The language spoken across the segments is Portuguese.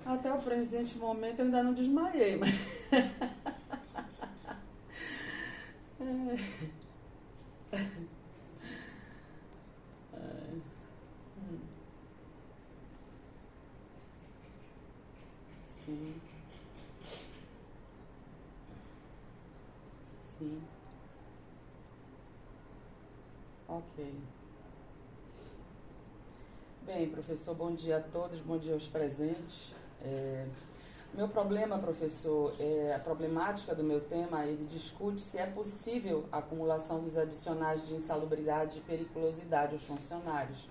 Até o presente momento eu ainda não desmaiei, mas. Sim, sim. Ok. Bem, professor, bom dia a todos, bom dia aos presentes. Meu problema, professor, a problemática do meu tema, ele discute se é possível a acumulação dos adicionais de insalubridade e periculosidade aos funcionários.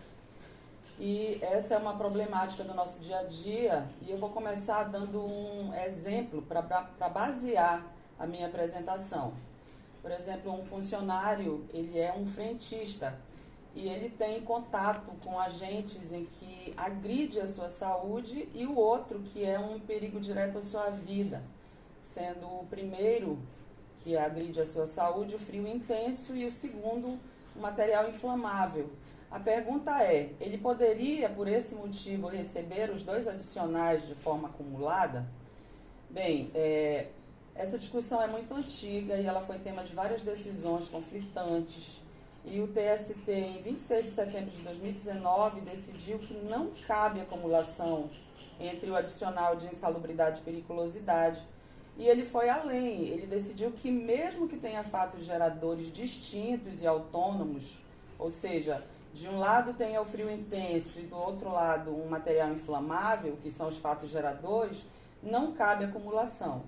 E essa é uma problemática do nosso dia a dia e eu vou começar dando um exemplo para basear a minha apresentação. Por exemplo, um funcionário, ele é um frentista e ele tem contato com agentes em que agride a sua saúde e o outro que é um perigo direto à sua vida, sendo o primeiro que agride a sua saúde o frio intenso e o segundo o material inflamável. A pergunta é, ele poderia, por esse motivo, receber os dois adicionais de forma acumulada? Bem, essa discussão é muito antiga e ela foi tema de várias decisões conflitantes. E o TST, em 26 de setembro de 2019, decidiu que não cabe acumulação entre o adicional de insalubridade e periculosidade. E ele foi além, ele decidiu que mesmo que tenha fatos geradores distintos e autônomos, ou seja, de um lado tenha o frio intenso e do outro lado um material inflamável, que são os fatos geradores, não cabe acumulação.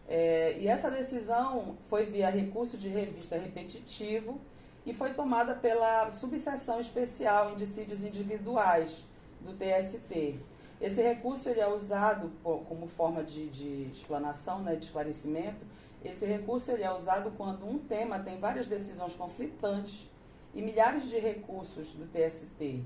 E essa decisão foi via recurso de revista repetitivo e foi tomada pela subseção especial em dissídios individuais do TST. Esse recurso ele é usado como forma de explanação, né, de esclarecimento. Esse recurso ele é usado quando um tema tem várias decisões conflitantes e milhares de recursos do TST.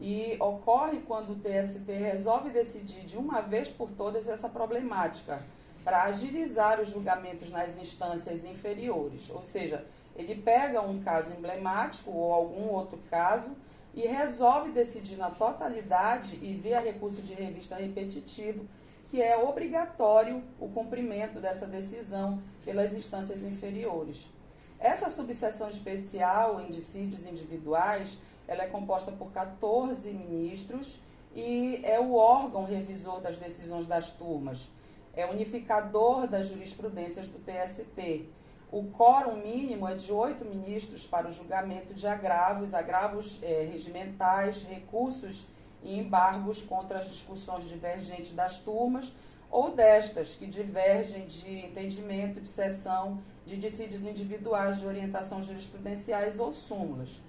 E ocorre quando o TST resolve decidir de uma vez por todas essa problemática, para agilizar os julgamentos nas instâncias inferiores. Ou seja, ele pega um caso emblemático ou algum outro caso e resolve decidir na totalidade e via recurso de revista repetitivo, que é obrigatório o cumprimento dessa decisão pelas instâncias inferiores. Essa subseção especial em dissídios individuais, ela é composta por 14 ministros e é o órgão revisor das decisões das turmas. É unificador das jurisprudências do TST. O quórum mínimo é de 8 ministros para o julgamento de agravos regimentais, recursos e embargos contra as discussões divergentes das turmas ou destas que divergem de entendimento, de sessão, de dissídios individuais, de orientação jurisprudenciais ou súmulas.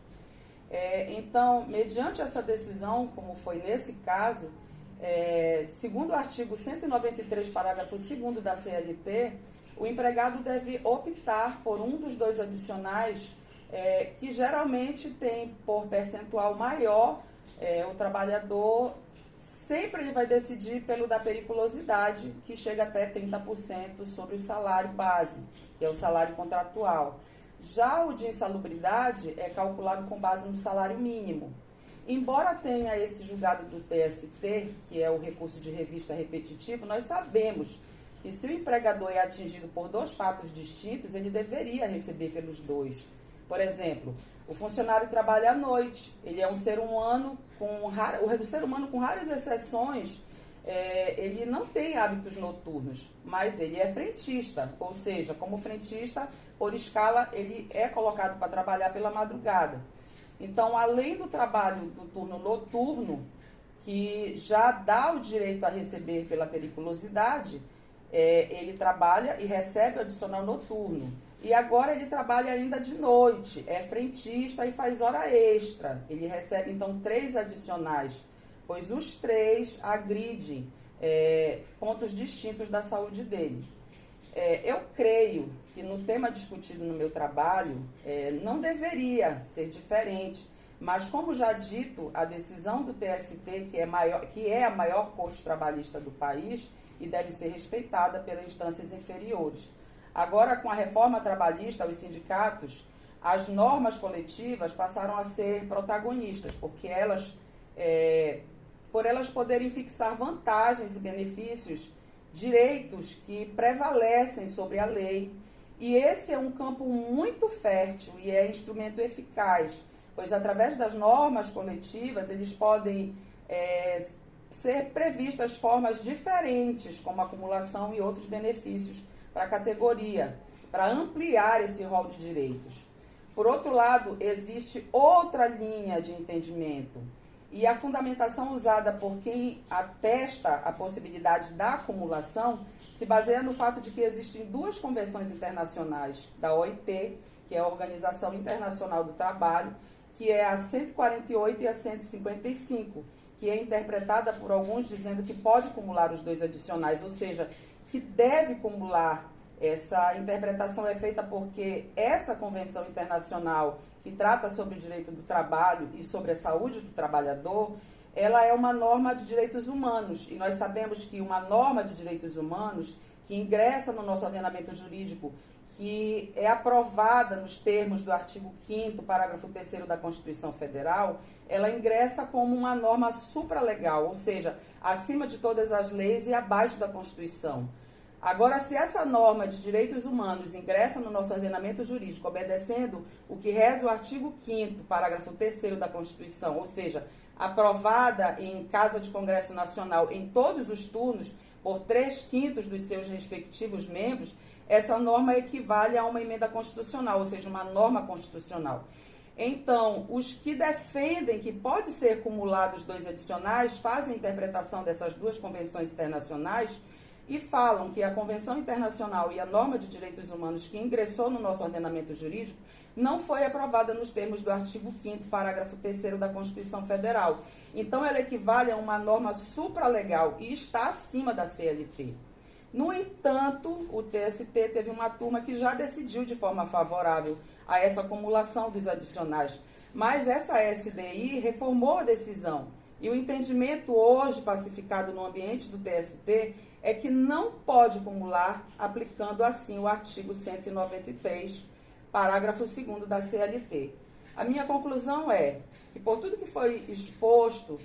Então, mediante essa decisão, como foi nesse caso, segundo o artigo 193, parágrafo 2º da CLT, o empregado deve optar por um dos dois adicionais, que geralmente tem por percentual maior, o trabalhador sempre ele vai decidir pelo da periculosidade, que chega até 30% sobre o salário base, que é o salário contratual. Já o de insalubridade é calculado com base no salário mínimo. Embora tenha esse julgado do TST, que é o recurso de revista repetitivo, nós sabemos que se o empregador é atingido por dois fatos distintos, ele deveria receber pelos dois. Por exemplo, o funcionário trabalha à noite, ele é um ser humano o ser humano com raras exceções, ele não tem hábitos noturnos, mas ele é frentista, ou seja, como frentista, por escala, ele é colocado para trabalhar pela madrugada. Então, além do trabalho do turno noturno, que já dá o direito a receber pela periculosidade, ele trabalha e recebe o adicional noturno. E agora ele trabalha ainda de noite, é frentista e faz hora extra. Ele recebe, então, 3 adicionais, pois os 3 agridem pontos distintos da saúde dele. Eu creio que no tema discutido no meu trabalho não deveria ser diferente, mas como já dito, a decisão do TST, que é a maior corte trabalhista do país e deve ser respeitada pelas instâncias inferiores. Agora, com a reforma trabalhista, os sindicatos, as normas coletivas passaram a ser protagonistas, porque elas por elas poderem fixar vantagens e benefícios, direitos que prevalecem sobre a lei. E esse é um campo muito fértil e é instrumento eficaz, pois através das normas coletivas eles podem ser previstas formas diferentes, como acumulação e outros benefícios para a categoria, para ampliar esse rol de direitos. Por outro lado, existe outra linha de entendimento, e a fundamentação usada por quem atesta a possibilidade da acumulação se baseia no fato de que existem duas convenções internacionais da OIT, que é a Organização Internacional do Trabalho, que é a 148 e a 155, que é interpretada por alguns dizendo que pode acumular os dois adicionais, ou seja, que deve acumular. Essa interpretação é feita porque essa convenção internacional que trata sobre o direito do trabalho e sobre a saúde do trabalhador, ela é uma norma de direitos humanos. E nós sabemos que uma norma de direitos humanos que ingressa no nosso ordenamento jurídico, que é aprovada nos termos do artigo 5º, parágrafo 3º da Constituição Federal, ela ingressa como uma norma supralegal, ou seja, acima de todas as leis e abaixo da Constituição. Agora, se essa norma de direitos humanos ingressa no nosso ordenamento jurídico, obedecendo o que reza o artigo 5º, parágrafo 3º da Constituição, ou seja, aprovada em Casa de Congresso Nacional em todos os turnos, por 3/5 dos seus respectivos membros, essa norma equivale a uma emenda constitucional, ou seja, uma norma constitucional. Então, os que defendem que pode ser acumulado os dois adicionais fazem a interpretação dessas duas convenções internacionais e falam que a Convenção Internacional e a norma de direitos humanos que ingressou no nosso ordenamento jurídico não foi aprovada nos termos do artigo 5º, parágrafo 3º da Constituição Federal. Então, ela equivale a uma norma supralegal e está acima da CLT. No entanto, o TST teve uma turma que já decidiu de forma favorável a essa acumulação dos adicionais, mas essa SDI reformou a decisão. E o entendimento hoje pacificado no ambiente do TST é que não pode acumular, aplicando assim o artigo 193, parágrafo 2º da CLT. A minha conclusão é que, por tudo que foi exposto,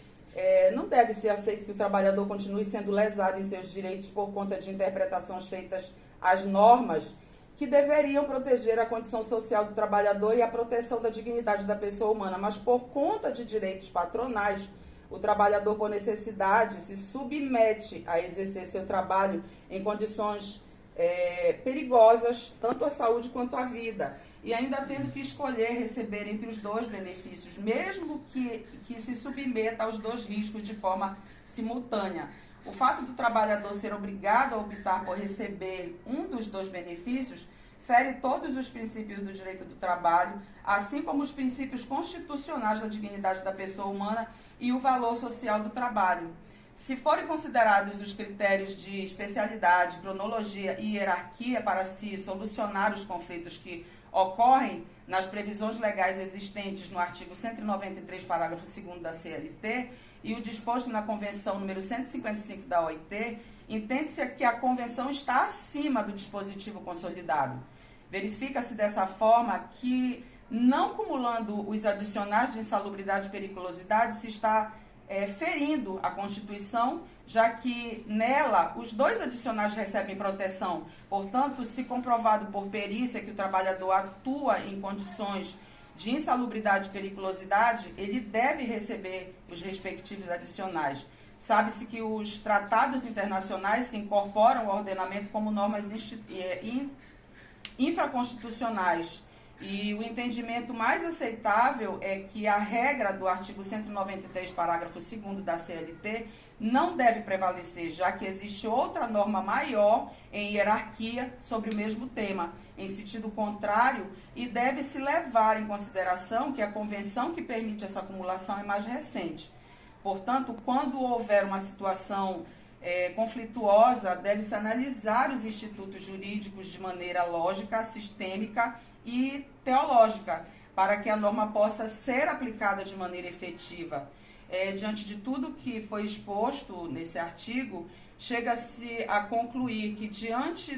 não deve ser aceito que o trabalhador continue sendo lesado em seus direitos por conta de interpretações feitas às normas que deveriam proteger a condição social do trabalhador e a proteção da dignidade da pessoa humana, mas por conta de direitos patronais, o trabalhador, por necessidade, se submete a exercer seu trabalho em condições perigosas, tanto à saúde quanto à vida, e ainda tendo que escolher receber entre os dois benefícios, mesmo que se submeta aos dois riscos de forma simultânea. O fato do trabalhador ser obrigado a optar por receber um dos dois benefícios fere todos os princípios do direito do trabalho, assim como os princípios constitucionais da dignidade da pessoa humana e o valor social do trabalho. Se forem considerados os critérios de especialidade, cronologia e hierarquia para se solucionar os conflitos que ocorrem nas previsões legais existentes no artigo 193, parágrafo 2º da CLT e o disposto na Convenção número 155 da OIT, entende-se que a Convenção está acima do dispositivo consolidado. Verifica-se dessa forma que, não acumulando os adicionais de insalubridade e periculosidade, se está ferindo a Constituição, já que nela os dois adicionais recebem proteção. Portanto, se comprovado por perícia que o trabalhador atua em condições de insalubridade e periculosidade, ele deve receber os respectivos adicionais. Sabe-se que os tratados internacionais se incorporam ao ordenamento como normas infraconstitucionais. E o entendimento mais aceitável é que a regra do artigo 193, parágrafo 2º da CLT não deve prevalecer, já que existe outra norma maior em hierarquia sobre o mesmo tema, em sentido contrário, e deve-se levar em consideração que a convenção que permite essa acumulação é mais recente. Portanto, quando houver uma situação conflituosa, deve-se analisar os institutos jurídicos de maneira lógica, sistêmica e teológica, para que a norma possa ser aplicada de maneira efetiva. Diante de tudo que foi exposto nesse artigo, chega-se a concluir que diante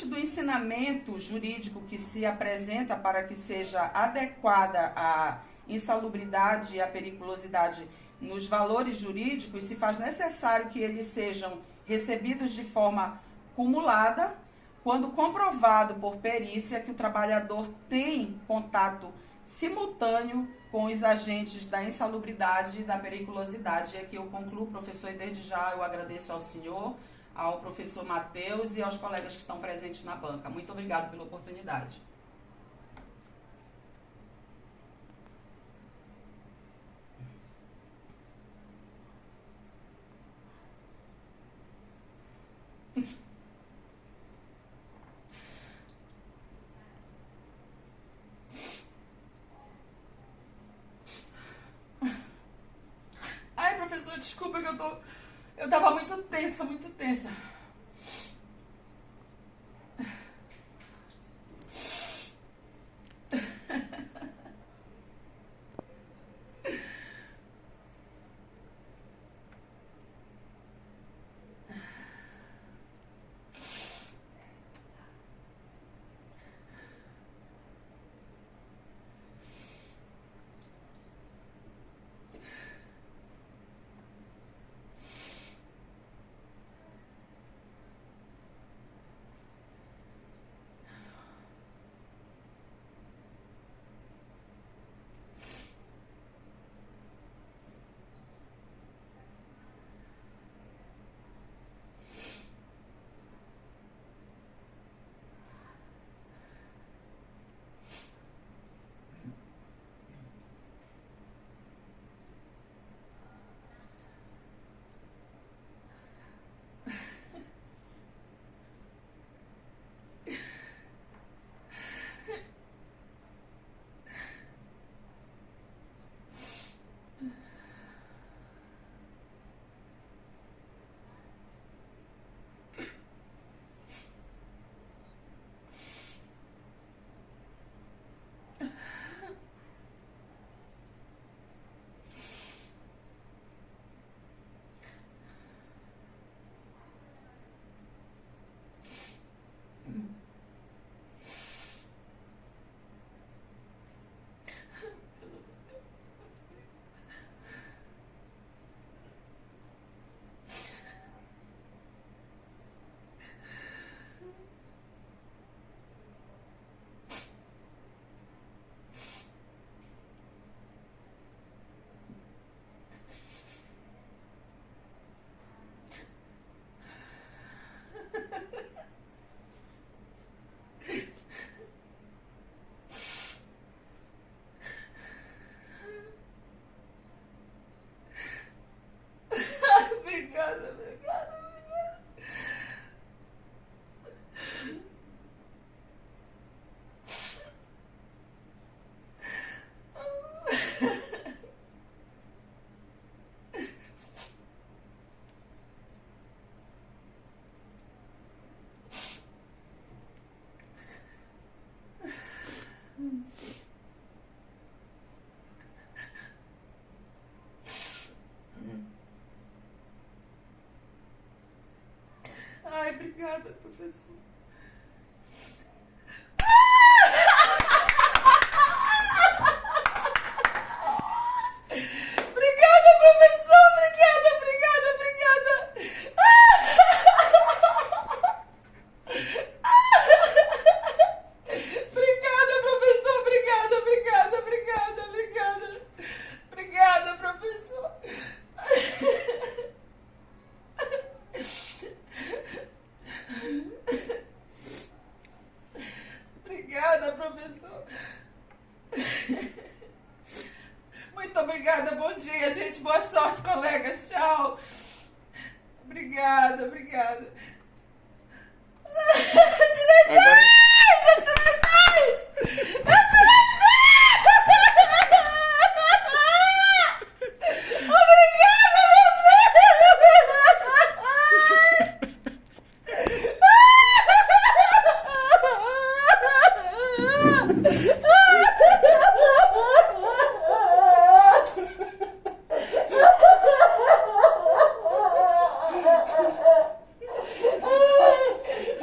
do ensinamento jurídico que se apresenta para que seja adequada a insalubridade e a periculosidade nos valores jurídicos, se faz necessário que eles sejam recebidos de forma cumulada, quando comprovado por perícia que o trabalhador tem contato simultâneo com os agentes da insalubridade e da periculosidade. E aqui eu concluo, professor, e desde já eu agradeço ao senhor, ao professor Matheus e aos colegas que estão presentes na banca. Muito obrigado pela oportunidade. Ai, professor, desculpa que eu tava muito tensa, muito tensa. Ai, obrigada, professor. Obrigada, professor. Obrigada, obrigada, obrigada. Obrigada, professor. Obrigada, obrigada, obrigada, obrigada. Obrigada, professor. Obrigada, professor. Muito obrigada, bom dia, gente. Boa sorte, colegas. Tchau. Obrigada, obrigada. Tirei 10! Eu tirei 10! Eu tirei 10! Obrigada, meu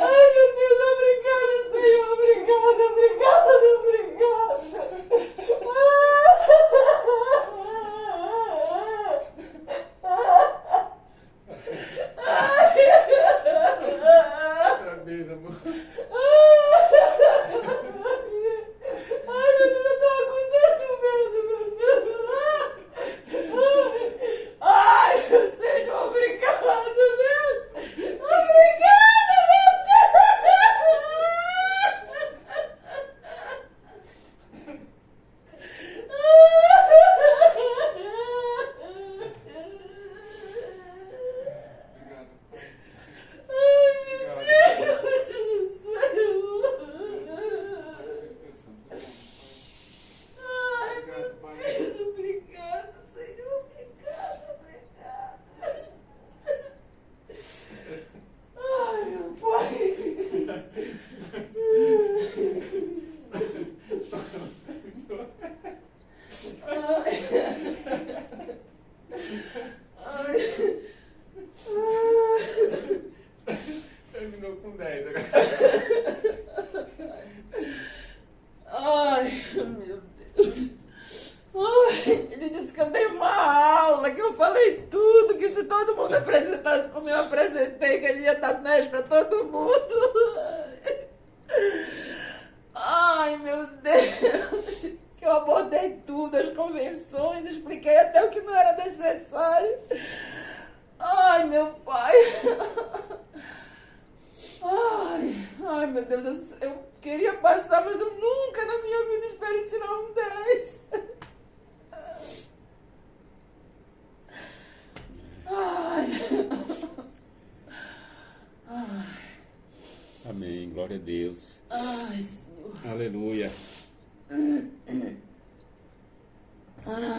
Ai, meu Deus, obrigada, Senhor. Obrigada, obrigada, obrigada. Ai. Terminou com 10 agora. Ai, meu Deus. Ai, ele disse que eu dei uma aula, que eu falei tudo, que se todo mundo apresentasse como eu apresentei, que ele ia dar 10 para todo mundo. Ai, meu Deus. Que eu abordei tudo, as convenções, expliquei até o que não era necessário. Ai, meu pai. Ai, meu Deus, eu queria passar, mas eu nunca na minha vida esperei tirar um 10. Ai. Ai. Amém, glória a Deus. Ai, Senhor. Aleluia.